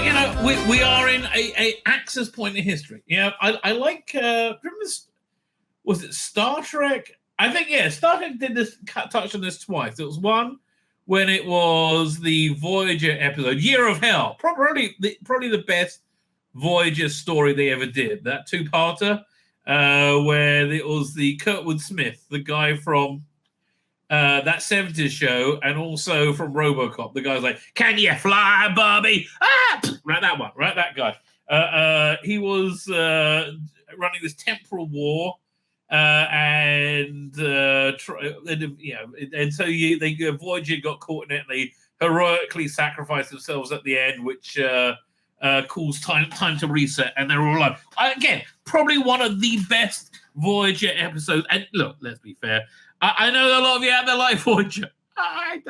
you know, we are in a axis point in history. You know, I like, remember this, was it Star Trek? I think, yeah, Star Trek did this, touched on this twice. It was one when it was the Voyager episode, Year of Hell, probably the best Voyager story they ever did. That two-parter, where it was the Kurtwood Smith, the guy from that 70s show, and also from RoboCop. The guy's like, "Can you fly, Bobby?" Ah! Right, that one. Right, that guy. He was running this temporal war, and so Voyager got caught in it. And they heroically sacrificed themselves at the end, which caused time to reset. And they're all alive. Again, probably one of the best Voyager episodes. And look, let's be fair. I know a lot of you out there like Voyager. I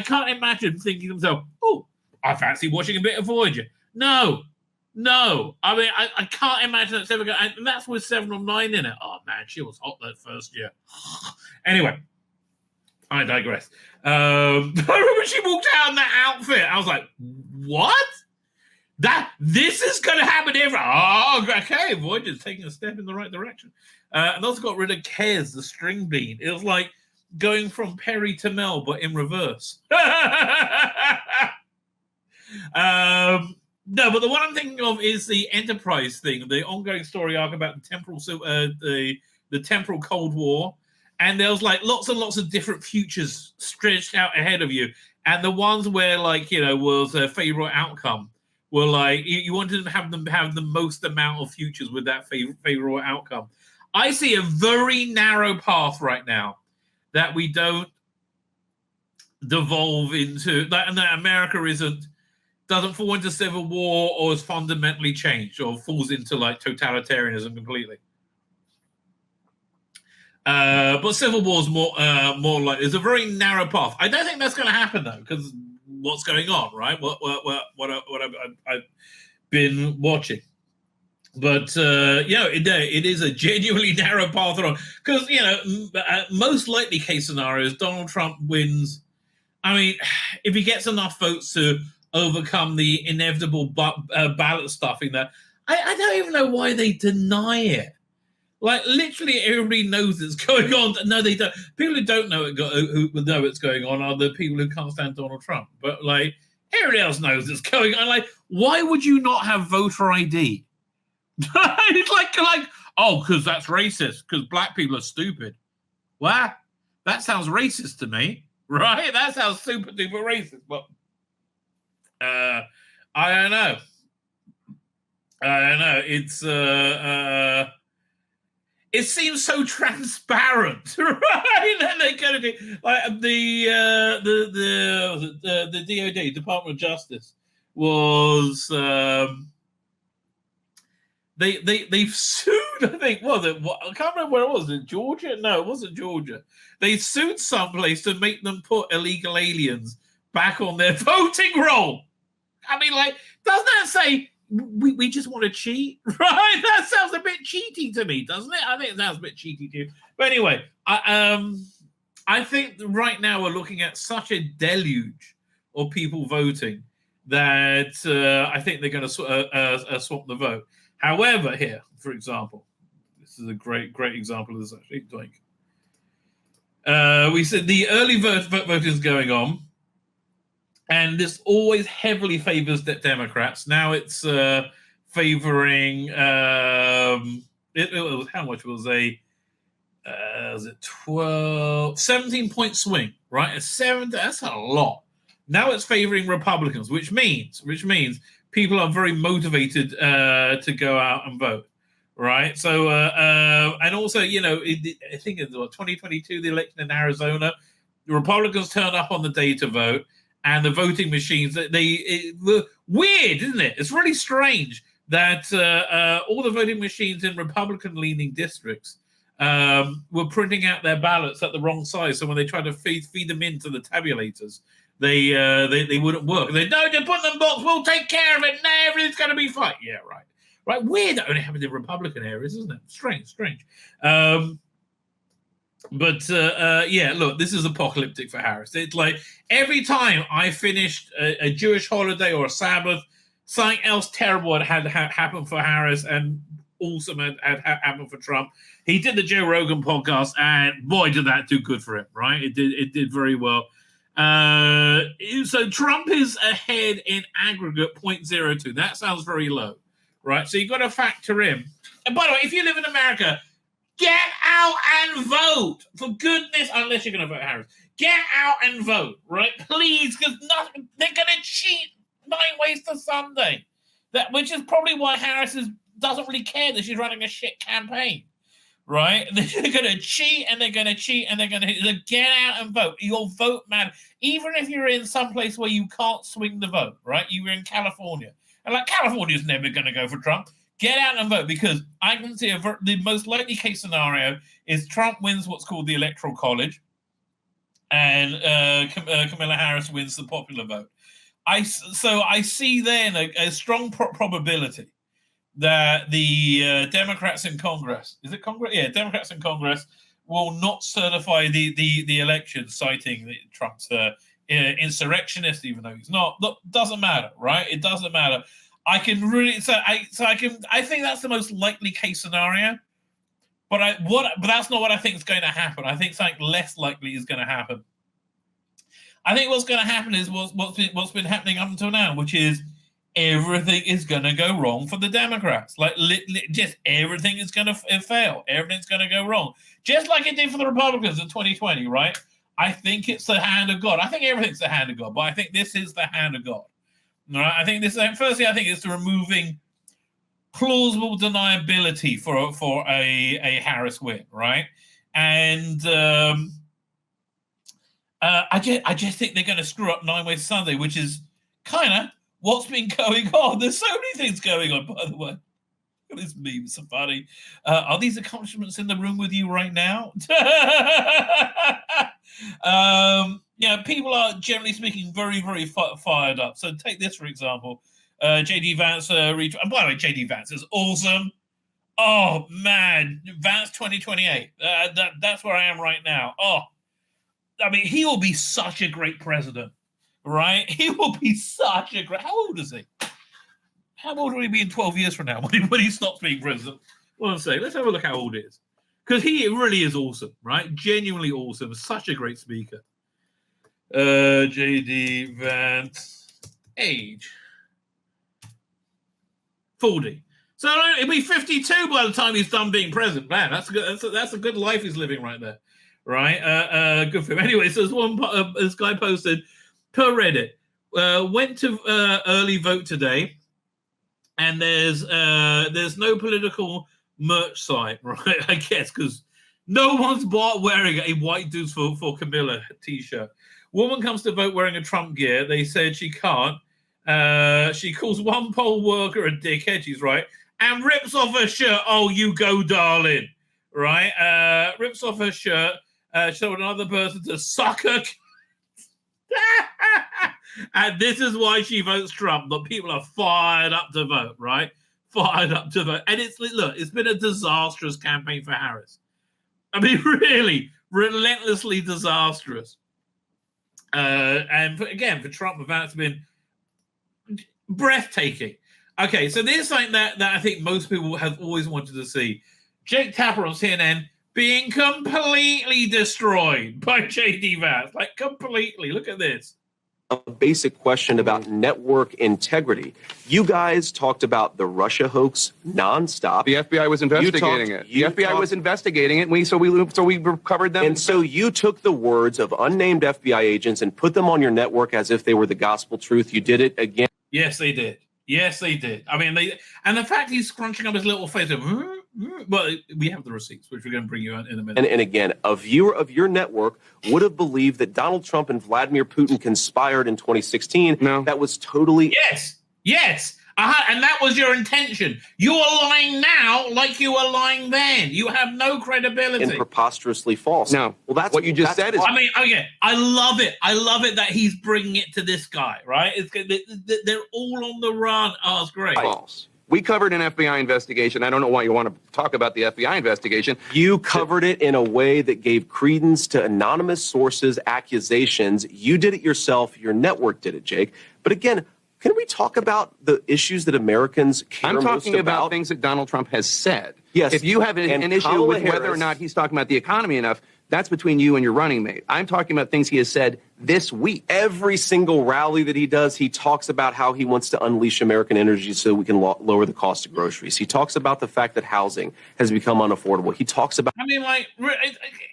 can't imagine thinking to myself, "Oh, I fancy watching a bit of Voyager." No. I mean, I can't imagine that's ever going. And that's with 7 of 9 in it. Oh man, she was hot that first year. Anyway, I digress. I remember when she walked out in that outfit. I was like, "What? This is going to happen every." Oh, okay. Voyager's taking a step in the right direction. And also got rid of Kez, the string bean. It was like going from Perry to Mel, but in reverse. No, but the one I'm thinking of is the Enterprise thing, the ongoing story arc about the temporal Cold War. And there was like lots and lots of different futures stretched out ahead of you. And the ones where, like, you know, was a favorable outcome were like, you wanted to have them have the most amount of futures with that favorable outcome. I see a very narrow path right now that we don't devolve into, and that America doesn't fall into civil war or is fundamentally changed or falls into like totalitarianism completely. But civil war is more like, it's a very narrow path. I don't think that's going to happen though, because what's going on, right? What I've been watching. But it is a genuinely narrow path on, because most likely case scenarios, Donald Trump wins. I mean, if he gets enough votes to overcome the inevitable ballot stuffing, that I don't even know why they deny it. Like, literally, everybody knows it's going on. No, they don't. People who don't know who know it's going on are the people who can't stand Donald Trump. But like, everybody else knows it's going on. Like, why would you not have voter ID? It's like, oh, because that's racist, because black people are stupid. Well, that sounds racist to me, right? That sounds super duper racist. But I don't know. It's it seems so transparent, right? And they kind of do, like the DOD, Department of Justice, was. They've sued, I think, I can't remember where it was. In Georgia? No, it wasn't Georgia. They sued someplace to make them put illegal aliens back on their voting roll. I mean, like, doesn't that say we just want to cheat? Right? That sounds a bit cheaty to me, doesn't it? I think it sounds a bit cheaty too. But anyway, I think right now we're looking at such a deluge of people voting that I think they're going to swap the vote. However, here, for example, this is a great example of this, actually. We said the early voting is going on, and this always heavily favors Democrats. Now it's favoring, how much was it 17-point swing, right? That's a lot. Now it's favoring Republicans, which means people are very motivated to go out and vote, right? So, and also, I think it's 2022, the election in Arizona, the Republicans turned up on the day to vote, and the voting machines, weird, isn't it? It's really strange that all the voting machines in Republican-leaning districts were printing out their ballots at the wrong size. So when they tried to feed them into the tabulators, they wouldn't work. They no, just put them in the box. We'll take care of it. No, everything's going to be fine. Yeah, right. Weird that only happened in Republican areas, isn't it? Strange. But yeah, look, this is apocalyptic for Harris. It's like every time I finished a Jewish holiday or a Sabbath, something else terrible had happened for Harris, and awesome had happened for Trump. He did the Joe Rogan podcast, and boy, did that do good for him, right? It did very well. So Trump is ahead in aggregate 0.02. That sounds very low, right? So you've got to factor in. And by the way, if you live in America, get out and vote. For goodness, unless you're going to vote Harris. Get out and vote, right? Please, because they're going to cheat 9 ways to Sunday. Which is probably why Harris doesn't really care that she's running a shit campaign, right? They're going to cheat and they're going to cheat and they're going to get out and vote. Your vote matters. Even if you're in some place where you can't swing the vote, right? You were in California. And like California's never going to go for Trump. Get out and vote, because I can see the most likely case scenario is Trump wins what's called the Electoral College, and Kamala Harris wins the popular vote. So I see then a strong probability that the Democrats in Congress, is it Congress? Yeah, Democrats in Congress will not certify the election, citing Trump's insurrectionist, even though he's not. Look, doesn't matter, right? It doesn't matter. I think that's the most likely case scenario, but that's not what I think is going to happen. I think something less likely is going to happen. I think what's going to happen is what's been happening up until now, which is everything is going to go wrong for the Democrats. Like just everything is going to fail. Everything's going to go wrong, just like it did for the Republicans in 2020. Right? I think it's the hand of God. I think everything's the hand of God, but I think this is the hand of God. Right? I think firstly, I think it's removing plausible deniability for a Harris win, right? And I just think they're going to screw up 9 Ways Sunday, which is kind of what's been going on. There's so many things going on, by the way. This meme is so funny. Are these accomplishments in the room with you right now? People are generally speaking very, very fired up. So take this, for example. JD Vance, and by the way, JD Vance is awesome. Oh, man. Vance 2028. That's where I am right now. Oh, I mean, he will be such a great president, right? He will be such a great... How old is he? How old will he be in 12 years from now when he stops being president? Well, let's have a look how old he is. Because he really is awesome, right? Genuinely awesome. Such a great speaker. JD Vance, age 40. So he'll be 52 by the time he's done being president. Man, that's good. That's a good life he's living right there, right? Good for him. Anyway, so this guy posted per Reddit. Went to early vote today, and there's no political merch site, right? I guess because no one's wearing a white dudes for Camilla t-shirt. Woman comes to vote wearing a Trump gear. They said she can't. She calls one poll worker a dickhead. She's right. And rips off her shirt. Oh, you go, darling. Right? Rips off her shirt. Showed another person to suck her. And this is why she votes Trump. But people are fired up to vote, right? Fired up to vote. And it's been a disastrous campaign for Harris. I mean, really, relentlessly disastrous. And for Trump, that's been breathtaking. Okay, so there's something that I think most people have always wanted to see. Jake Tapper on CNN being completely destroyed by JD Vance. Like, completely. Look at this. A basic question about network integrity. You guys talked about the Russia hoax nonstop. The FBI was investigating it. The FBI was investigating it, so we recovered them. And so you took the words of unnamed FBI agents and put them on your network as if they were the gospel truth. You did it again. Yes, they did. Yes, they did. I mean, and the fact he's scrunching up his little face, well, we have the receipts, which we're going to bring you in a minute. And again, a viewer of your network would have believed that Donald Trump and Vladimir Putin conspired in 2016. No. That was totally... Yes. And that was your intention. You are lying now like you were lying then. You have no credibility. And preposterously false. No. Well, that's what you just said. I mean, okay, I love it. I love it that he's bringing it to this guy, right? They're all on the run. Oh, it's great. False. We covered an FBI investigation. I don't know why you want to talk about the FBI investigation. You covered it in a way that gave credence to anonymous sources' accusations. You did it yourself. Your network did it, Jake. But again, can we talk about the issues that Americans care most about? I'm talking about things that Donald Trump has said. Yes. If you have an issue with whether or not he's talking about the economy enough, that's between you and your running mate. I'm talking about things he has said this week. Every single rally that he does, he talks about how he wants to unleash American energy so we can lower the cost of groceries. He talks about the fact that housing has become unaffordable. He talks about... I mean, like,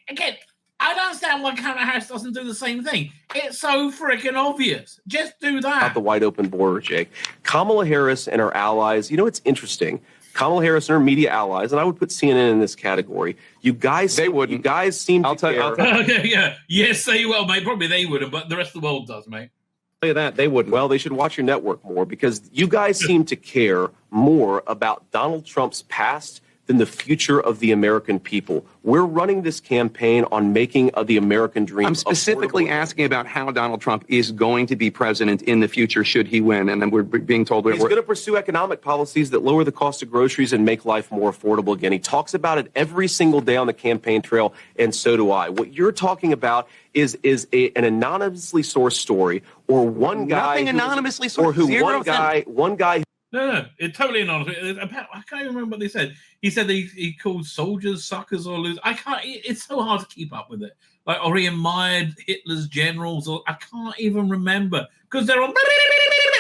again, I don't understand why Kamala Harris doesn't do the same thing. It's so freaking obvious. Just do that. About the wide open border, Jake. Kamala Harris and her allies, you know, it's interesting. Kamala Harris and her media allies, and I would put CNN in this category. You guys, they wouldn't. You guys seem to care. Okay, yeah. Yes, they will, mate. Probably they wouldn't, but the rest of the world does, mate. Tell you that they wouldn't. Well, they should watch your network more because you guys seem to care more about Donald Trump's past than the future of the American people. We're running this campaign on making the American dream. I'm specifically asking about how Donald Trump is going to be president in the future should he win, and then we're being told he's going to pursue economic policies that lower the cost of groceries and make life more affordable again. He talks about it every single day on the campaign trail, and so do I. What you're talking about is an anonymously sourced story, or one guy nothing anonymously sourced, or who one guy. No, it's totally anonymous. I can't even remember what they said. He said he called soldiers suckers or losers. I can't. It's so hard to keep up with it. Like, or he admired Hitler's generals, or I can't even remember because they're all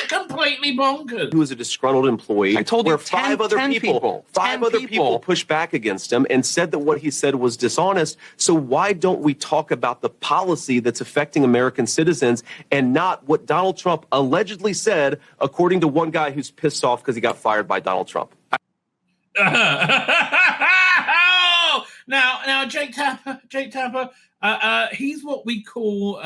completely bonkers. He was a disgruntled employee. I told you, five other people pushed back against him and said that what he said was dishonest. So why don't we talk about the policy that's affecting American citizens and not what Donald Trump allegedly said, according to one guy who's pissed off because he got fired by Donald Trump? Now, Jake Tapper, he's what we call,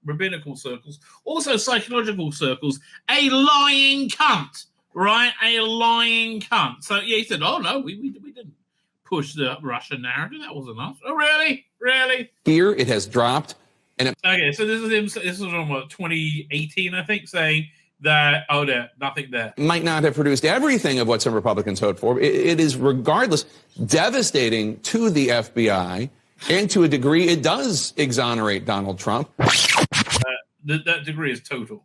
rabbinical circles, also psychological circles, a lying cunt, right? A lying cunt. So, yeah, he said, oh, no, we didn't push the Russian narrative. That wasn't us. Oh, really? Really? Here, it has dropped. Okay, so this is him. This was on, 2018, I think, saying that, nothing there. Might not have produced everything of what some Republicans hoped for. It is, regardless, devastating to the FBI, and to a degree, it does exonerate Donald Trump. That degree is total.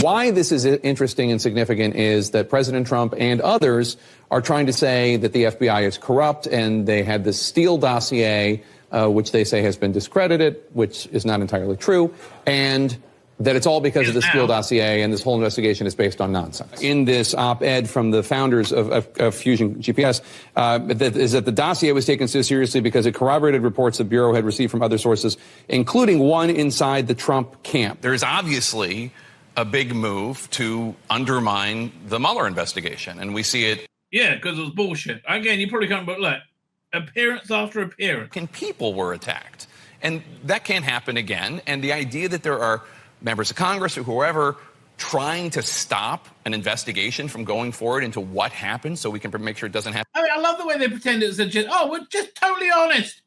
Why this is interesting and significant is that President Trump and others are trying to say that the FBI is corrupt, and they had this Steele dossier, which they say has been discredited, which is not entirely true, and that it's all because of the Steele dossier, and this whole investigation is based on nonsense. In this op-ed from the founders of Fusion GPS, that the dossier was taken so seriously because it corroborated reports the Bureau had received from other sources, including one inside the Trump camp. There's obviously a big move to undermine the Mueller investigation, and we see it. Yeah, because it was bullshit. Again, you probably can't, but look, appearance after appearance. And people were attacked, and that can't happen again. And the idea that there are members of Congress or whoever trying to stop an investigation from going forward into what happened so we can make sure it doesn't happen. I mean, I love the way they pretend it's we're just totally honest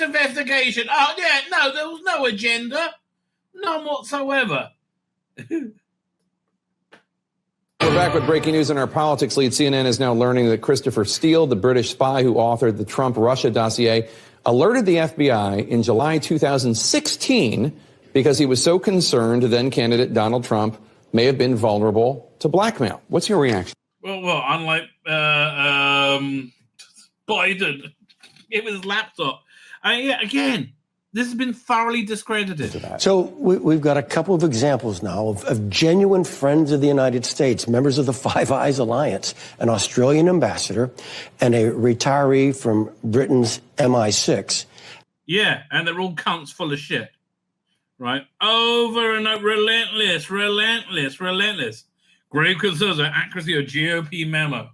investigation. Oh, yeah, no, there was no agenda. None whatsoever. We're back with breaking news in our politics lead. CNN is now learning that Christopher Steele, the British spy who authored the Trump-Russia dossier, alerted the FBI in July 2016 because he was so concerned then-candidate Donald Trump may have been vulnerable to blackmail. What's your reaction? Well, unlike Biden, it was his laptop. Again, this has been thoroughly discredited. So we've got a couple of examples now of genuine friends of the United States, members of the Five Eyes Alliance, an Australian ambassador and a retiree from Britain's MI6. Yeah, and they're all cunts full of shit. Right? Over and over, relentless. Grave concerns of accuracy of GOP memo.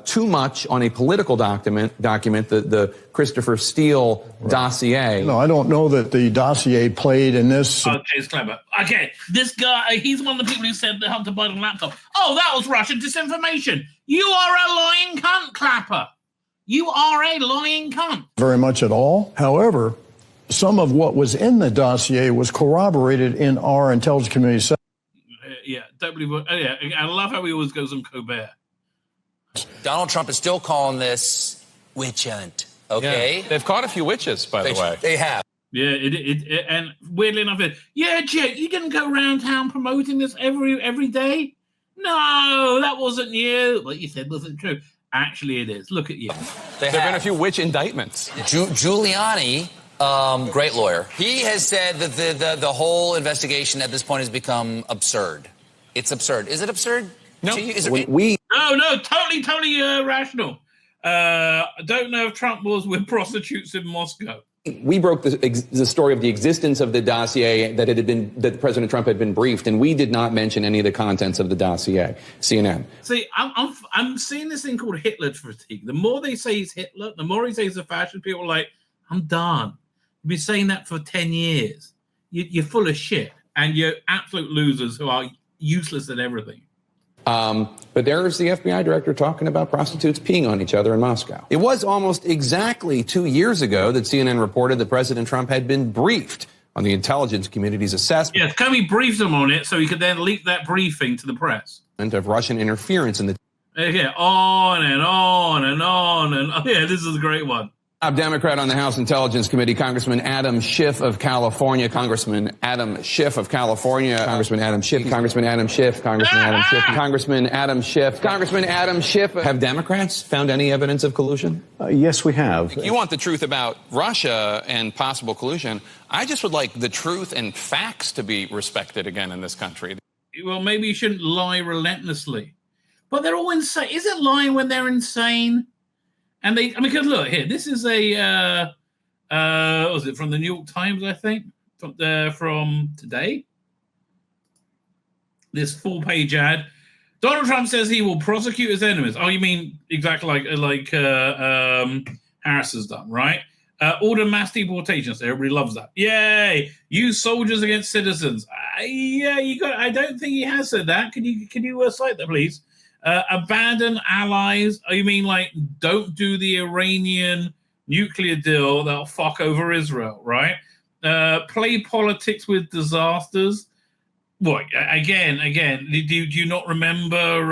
Too much on a political document, the Christopher Steele dossier. No, I don't know that the dossier played in this. Okay, it's clever. Okay, this guy, he's one of the people who said the Hunter Biden laptop. Oh, that was Russian disinformation. You are a lying cunt, Clapper. You are a lying cunt. Very much at all. However, some of what was in the dossier was corroborated in our intelligence community. Yeah, don't believe what. Oh, yeah, I love how he always goes on Colbert. Donald Trump is still calling this witch hunt. Okay, yeah. They've caught a few witches, by the way. They have. Yeah, and weirdly enough, Jet, you didn't go around town promoting this every day. No, that wasn't you. What you said wasn't true. Actually, it is. Look at you. There have been a few witch indictments. Giuliani, great lawyer. He has said that the whole investigation at this point has become absurd. It's absurd. Is it absurd? No. No, totally rational. I don't know if Trump was with prostitutes in Moscow. We broke the story of the existence of the dossier, that President Trump had been briefed, and we did not mention any of the contents of the dossier. CNN. See, I'm seeing this thing called Hitler fatigue. The more they say he's Hitler, the more he says he's a fascist. People are like, I'm done. You've been saying that for 10 years. You're full of shit, and you're absolute losers who are useless at everything. But there's the FBI director talking about prostitutes peeing on each other in Moscow. It was almost exactly 2 years ago that CNN reported that President Trump had been briefed on the intelligence community's assessment. Yes, Comey briefed him on it so he could then leak that briefing to the press. Of Russian interference in the... Yeah, on and on and on. And yeah, this is a great one. Democrat on the House Intelligence Committee, Congressman Adam Schiff of California. Congressman Adam Schiff of California. Congressman Adam Schiff. Congressman Adam Schiff. Congressman Adam Schiff. Congressman Adam Schiff. Congressman Adam Schiff. Have Democrats found any evidence of collusion? Yes, we have. You want the truth about Russia and possible collusion. I just would like the truth and facts to be respected again in this country. Well, maybe you shouldn't lie relentlessly. But they're all insane. Is it lying when they're insane? And because look here, this is a what was it from the New York Times? I think from today. This full-page ad. Donald Trump says he will prosecute his enemies. Oh, you mean exactly like Harris has done, right? Order mass deportations. Everybody loves that. Yay! Use soldiers against citizens. Yeah, you got. I don't think he has said that. Can you cite that, please? Abandon allies. Oh, you mean like don't do the Iranian nuclear deal that'll fuck over Israel, right? Play politics with disasters. What again? Do you not remember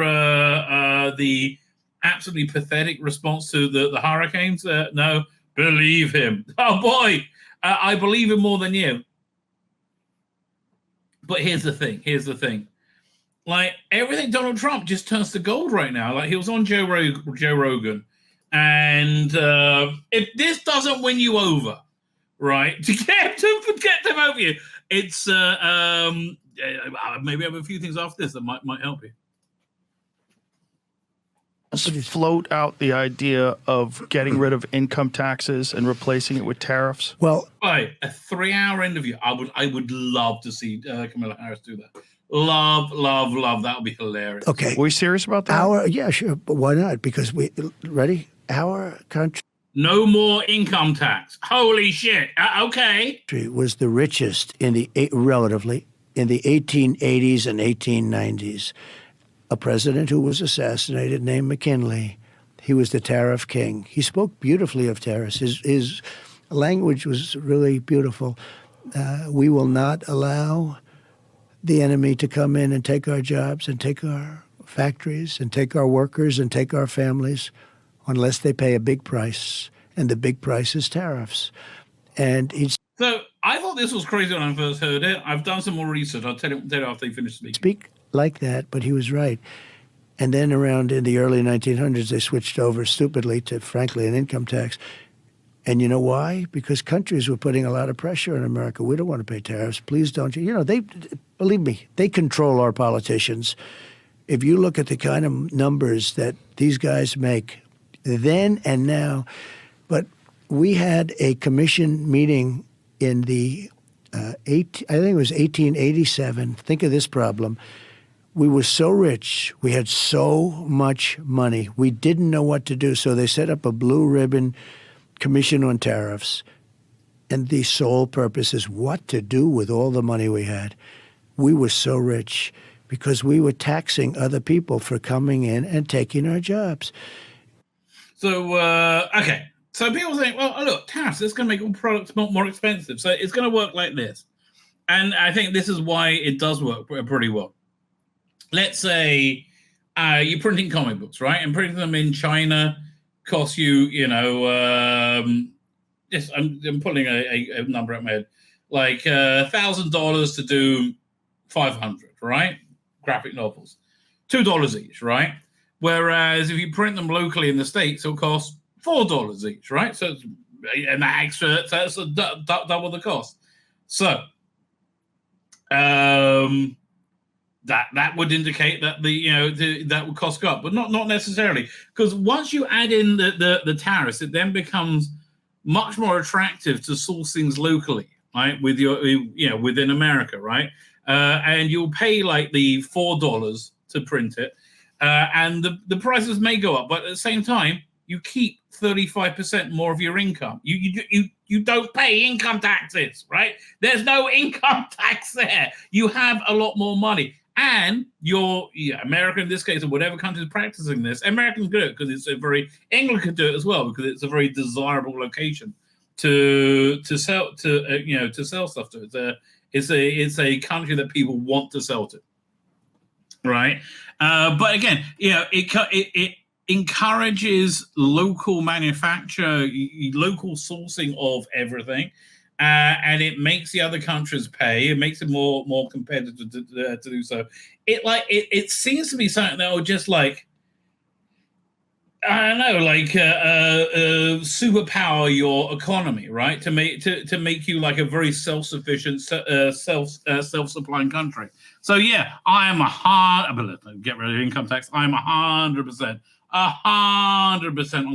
the absolutely pathetic response to the hurricanes? No, believe him. Oh boy, I believe him more than you. But here's the thing. Like everything Donald Trump just turns to gold right now. Like he was on Joe Rogan, and if this doesn't win you over, right, to get them over you, it's maybe I have a few things after this that might help you. Float out the idea of getting rid of income taxes and replacing it with tariffs. Well, right, a 3-hour interview. I would love to see Kamala Harris do that. Love. That would be hilarious. Okay. Are we serious about that? Yeah, sure. But why not? Because our country. No more income tax. Holy shit. Okay. Was the richest relatively in the 1880s and 1890s. A president who was assassinated named McKinley. He was the tariff king. He spoke beautifully of tariffs. His language was really beautiful. We will not allow the enemy to come in and take our jobs and take our factories and take our workers and take our families unless they pay a big price. And the big price is tariffs. So I thought this was crazy when I first heard it. I've done some more research. I'll tell you after you finish speaking. Speak like that, but he was right. And then around in the early 1900s, they switched over stupidly to, frankly, an income tax. And you know why? Because countries were putting a lot of pressure on America. We don't want to pay tariffs. Please don't. Believe me, they control our politicians. If you look at the kind of numbers that these guys make then and now. But we had a commission meeting in the, I think it was 1887. Think of this problem. We were so rich. We had so much money. We didn't know what to do. So they set up a blue ribbon commission on tariffs. And the sole purpose is what to do with all the money we had. We were so rich because we were taxing other people for coming in and taking our jobs. So, okay. So people think, well, look, tariffs, it's going to make all products more expensive. So it's going to work like this. And I think this is why it does work pretty well. let's say you're printing comic books, right? And printing them in China costs you, just I'm pulling a number out of my head, like $1,000 to do 500, right? Graphic novels, $2 each, right? Whereas if you print them locally in the States, it'll cost $4 each, right? So it's an extra, so that's double the cost. So that would indicate that that would cost go up, but not necessarily, because once you add in the tariffs, it then becomes much more attractive to source things locally, right? With within America, right? And you'll pay like the $4 to print it, and the prices may go up, but at the same time, you keep 35% more of your income. You don't pay income taxes, right? There's no income tax there. You have a lot more money. And America in this case, or whatever country is practicing this, Americans do it because England could do it as well, because it's a very desirable location to sell stuff to. It's a country that people want to sell to, right? But again, it encourages local manufacture, local sourcing of everything, and it makes the other countries pay. It makes it more competitive to do so. It seems to be something that will just superpower your economy, right? To make you like a very self-sufficient, self-supplying country. So yeah, get rid of income tax. I'm 100% on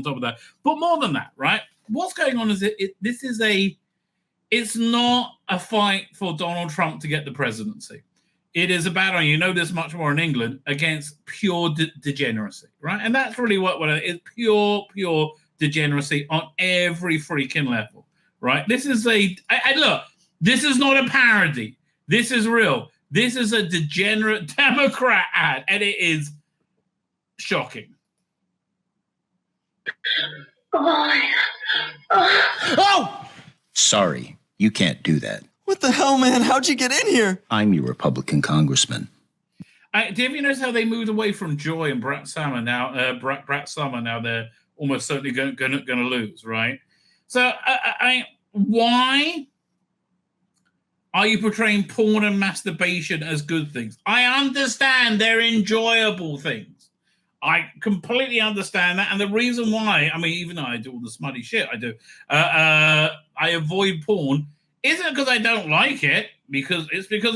top of that. But more than that, right? What's going on is it's not a fight for Donald Trump to get the presidency. It is a battle, and you know this much more in England, against pure degeneracy, right? And that's really what it is, pure degeneracy on every freaking level, right? This is look, this is not a parody. This is real. This is a degenerate Democrat ad, and it is shocking. Oh! Sorry, you can't do that. What the hell, man? How'd you get in here? I'm your Republican congressman. Do you notice how they moved away from Joy and Brett Summer now? Brett Summer now they're almost certainly going to lose, right? So, why are you portraying porn and masturbation as good things? I understand they're enjoyable things. I completely understand that, and the reason why, even though I do all the smutty shit I do, I avoid porn. Isn't because I don't like it, because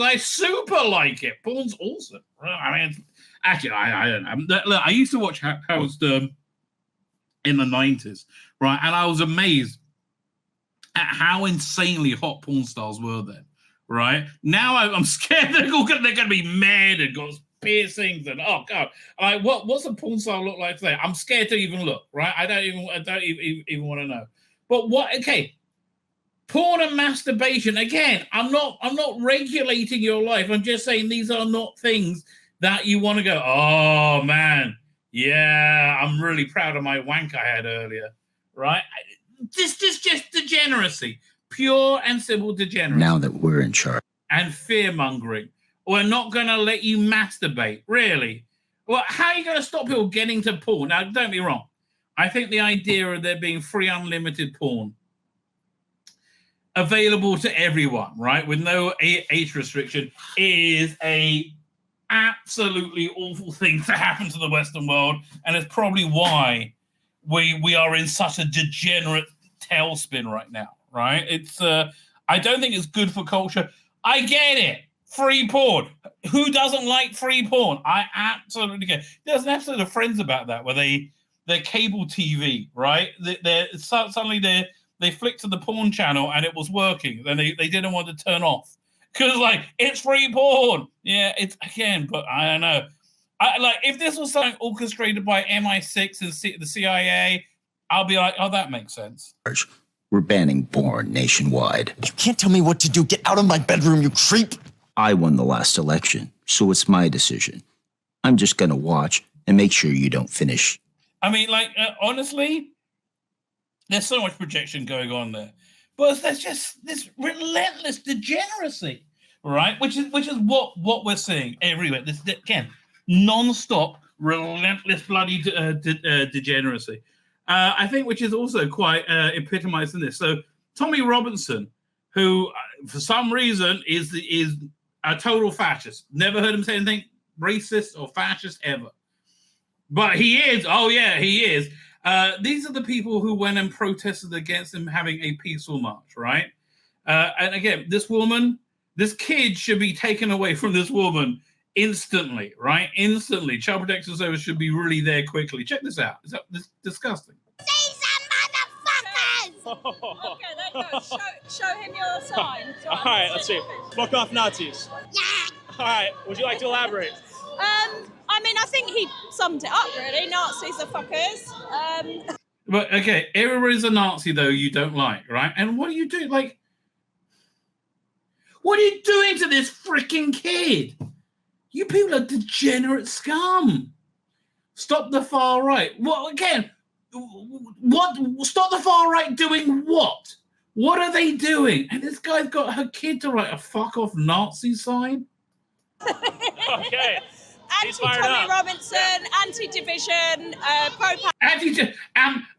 I super like it. Porn's awesome. Actually, I don't know. Look, I used to watch Howard Stern in the 90s, right? And I was amazed at how insanely hot porn stars were then, right? Now I'm scared they're going to be mad and got piercings and oh god, what's a porn star look like today? I'm scared to even look, right? I don't even want to know. But what? Okay. Porn and masturbation, again, I'm not regulating your life. I'm just saying these are not things that you want to go, oh, man, yeah, I'm really proud of my wank I had earlier, right? This just degeneracy, pure and simple degeneracy. Now that we're in charge. And fear-mongering. We're not going to let you masturbate, really. Well, how are you going to stop people getting to porn? Now, don't be wrong. I think the idea of there being free, unlimited porn available to everyone, right, with no age restriction, is a absolutely awful thing to happen to the Western world, and it's probably why we are in such a degenerate tailspin right now, right? It's I don't think it's good for culture. I get it. Free porn. Who doesn't like free porn? I absolutely get it. There's an episode of Friends about that where they're cable TV, right? Suddenly they flicked to the porn channel and it was working. Then they didn't want to turn off because it's free porn. Yeah, it's again, but I don't know. If this was something orchestrated by MI6 and the CIA, I'll be like, oh, that makes sense. We're banning porn nationwide. You can't tell me what to do. Get out of my bedroom, you creep. I won the last election, so it's my decision. I'm just going to watch and make sure you don't finish. Honestly, there's so much projection going on there, but there's just this relentless degeneracy, right? Which is what we're seeing everywhere. This again, non-stop, relentless bloody degeneracy. I think which is also quite epitomized in this. So Tommy Robinson, who for some reason is a total fascist. Never heard him say anything racist or fascist ever. But he is. Oh, yeah, he is. These are the people who went and protested against him having a peaceful march, right? And again, this kid should be taken away from this woman instantly, right? Instantly. Child Protection Service should be really there quickly. Check this out. This is disgusting. Okay, there you go. Show him your sign. All right, let's see. Fuck off Nazis. Yeah. All right, would you like to elaborate? I mean, I think he summed it up, really. Nazis are fuckers. But, okay, everybody's a Nazi, though, you don't like, right? And what are you doing? Like, what are you doing to this freaking kid? You people are degenerate scum. Stop the far right. What, again, what? Stop the far right doing what? What are they doing? And this guy's got her kid to write a fuck off Nazi sign. Okay. Anti-Tommy Robinson, anti-division,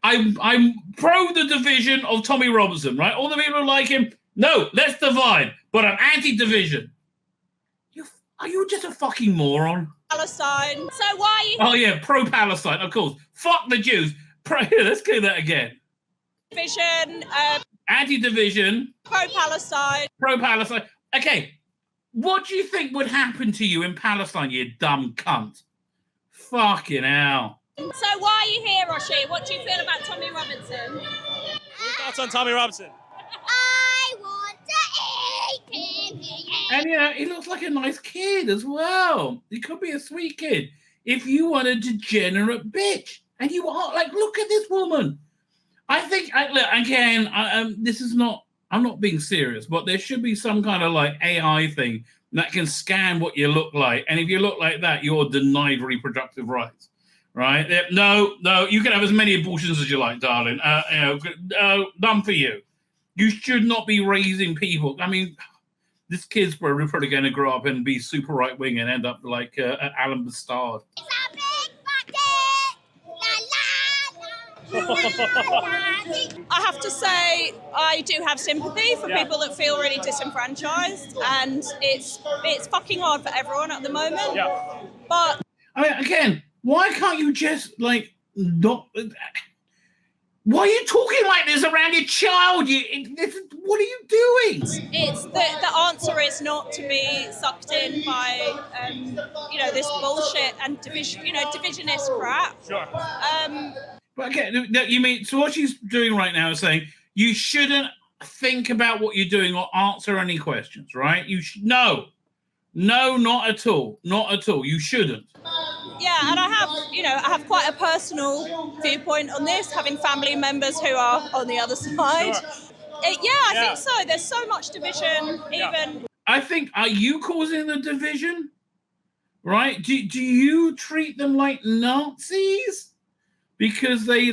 I'm pro the division of Tommy Robinson, right? All the people who like him, no, let's divide. But I'm anti-division. Are you just a fucking moron? Palestine. So why are you... Oh, yeah, pro-Palestine, of course. Fuck the Jews. Let's do that again. Division. Anti-division. Pro-Palestine. Pro-Palestine. Okay. What do you think would happen to you in Palestine, you dumb cunt? Fucking hell. So why are you here, Roshi? What do you feel about Tommy Robinson? What are your thoughts on Tommy Robinson? I want to eat him. And yeah, he looks like a nice kid as well. He could be a sweet kid if you want a degenerate bitch. And you are like, look at this woman. I think, look, again, this is not, I'm not being serious, but there should be some kind of like AI thing that can scan what you look like. And if you look like that, you're denied reproductive rights, right? No, you can have as many abortions as you like, darling. None for you. You should not be raising people. I mean, this kid's probably going to grow up and be super right wing and end up like Alan Bastard. I have to say, I do have sympathy for people that feel really disenfranchised, and it's fucking hard for everyone at the moment. Yeah. But I mean, again, why can't you just like not? Why are you talking like this around your child? What are you doing? It's the answer is not to be sucked in by this bullshit and divisionist crap. Sure. But again, you mean, so what she's doing right now is saying you shouldn't think about what you're doing or answer any questions, right? No, not at all. Not at all. You shouldn't. Yeah, and I have quite a personal viewpoint on this, having family members who are on the other side. Sure. I think so. There's so much division, even. I think, are you causing the division? Right? Do you treat them like Nazis? Because they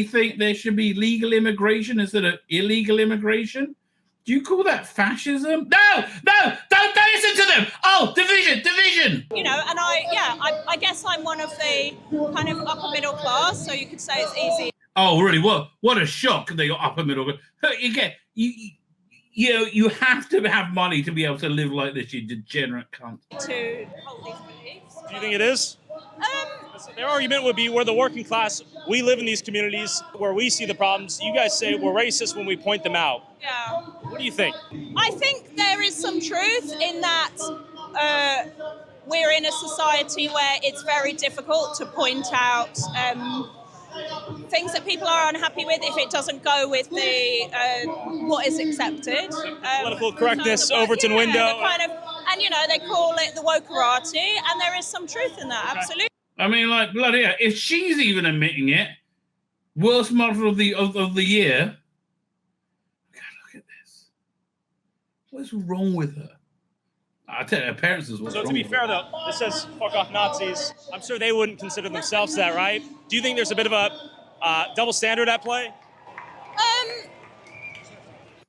think there should be legal immigration instead of illegal immigration? Do you call that fascism? No, don't listen to them. Oh, division. And I guess I'm one of the kind of upper middle class, so you could say it's easy. Oh, really? What a shock! They got upper middle. You have to have money to be able to live like this, you degenerate cunt. To hold these beliefs. Do you think it is? Their argument would be we're the working class. We live in these communities where we see the problems. You guys say we're racist when we point them out. Yeah. What do you think? I think there is some truth in that we're in a society where it's very difficult to point out things that people are unhappy with if it doesn't go with the what is accepted. Political correctness, Overton window. They call it the wokerati, and there is some truth in that, absolutely. I mean, like, bloody hell, if she's even admitting it, worst mother of the year. God, look at this. What's wrong with her? I tell you, her parents is what's wrong. So to be fair, though, it says fuck off Nazis. I'm sure they wouldn't consider themselves that, right? Do you think there's a bit of a double standard at play?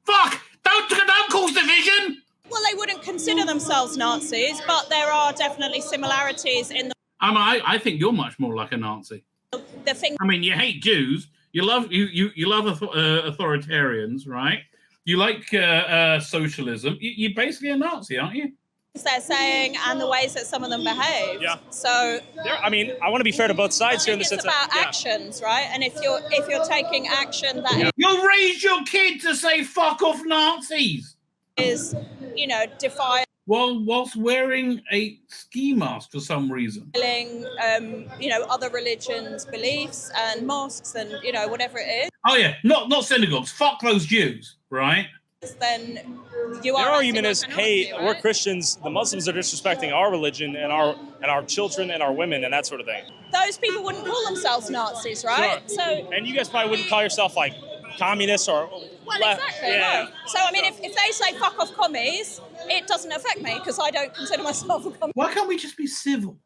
Fuck! Don't cause division! Well, they wouldn't don't consider themselves Nazis, but there are definitely similarities in the I think you're much more like a Nazi. the thing. I mean, you hate Jews. You love authoritarians, right? You like socialism. You're basically a Nazi, aren't you? They're saying and the ways that some of them behave. Yeah. So I mean, I want to be fair to both sides here in the sense it's about that actions, right? And if you're taking action that You'll raise your kid to say "fuck off Nazis" is, defiling, whilst wearing a ski mask for some reason. Other religions' beliefs and mosques and whatever it is. Oh yeah, not synagogues. Fuck those Jews, right? Then their argument is, hey, we're Christians. The Muslims are disrespecting our religion and our children and our women and that sort of thing. Those people wouldn't call themselves Nazis, right? Sure. So, and you guys probably wouldn't call yourself like communists or left. Exactly. Yeah. No. So I mean, if they say fuck off commies, it doesn't affect me because I don't consider myself a commie. Why can't we just be civil?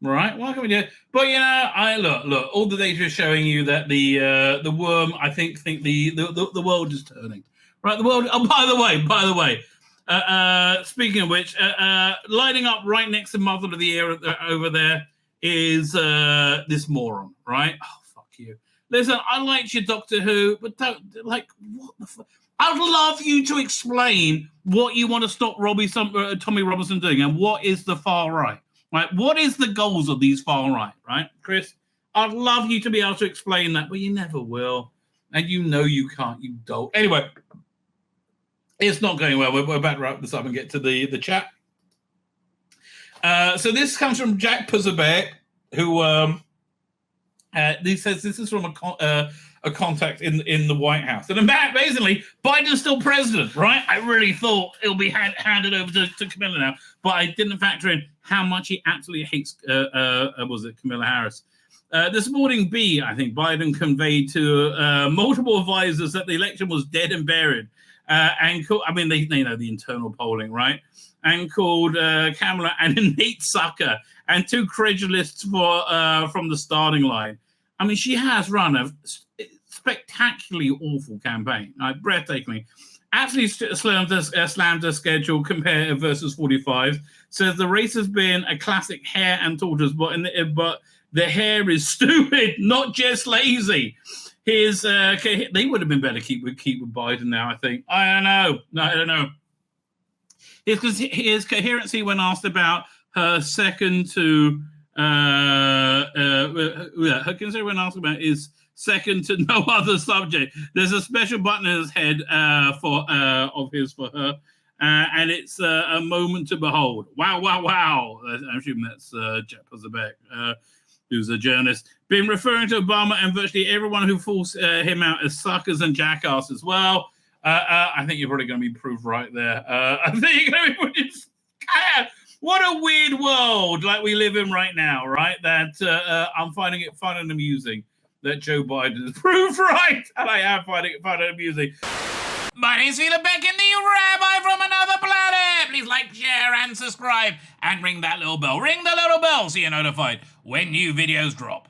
Right? Why can't we do it? But I look. All the data is showing you that the worm. I think the world is turning. Right, the world. Oh, by the way. Speaking of which, lining up right next to Mother of the Year over there is this moron. Right? Oh, fuck you. Listen, I liked your Doctor Who, but don't what the fuck. I'd love you to explain what you want to stop Tommy Robinson doing, and what is the far right. Right? What is the goals of these far right? Right, Chris? I'd love you to be able to explain that, but you never will, and you can't. You don't. Anyway. It's not going well. We're about to wrap this up and get to the chat. So this comes from Jack Puzzabek, who he says this is from a contact in the White House. And basically, Biden's still president, right? I really thought it'll be handed over to Kamala now, but I didn't factor in how much he absolutely hates, Kamala Harris. This morning, I think Biden conveyed to multiple advisors that the election was dead and buried. They know the internal polling, right? And called Kamala an innate sucker and too credulous from the starting line. I mean, she has run a spectacularly awful campaign, right? Breathtakingly. Absolutely slammed her schedule compared versus 45. Says the race has been a classic hare and tortoise, but the hare is stupid, not just lazy. They would have been better keep with Biden now, I think. I don't know. His coherency when asked about her second to is second to no other subject. There's a special button in his head for her, and it's a moment to behold. Wow! I'm assuming that's Jeff Puzzabek, who's a journalist. Been referring to Obama and virtually everyone who falls him out as suckers and jackasses as well. I think you're probably going to be proved right there. I think you're going to be what a weird world like we live in right now, right? That I'm finding it fun and amusing that Joe Biden is proved right, and I am finding it fun and amusing. My name's Tzvi Lebetkin, the Rabbi from another planet. Please like, share, and subscribe, and ring that little bell. Ring the little bell so you're notified when new videos drop.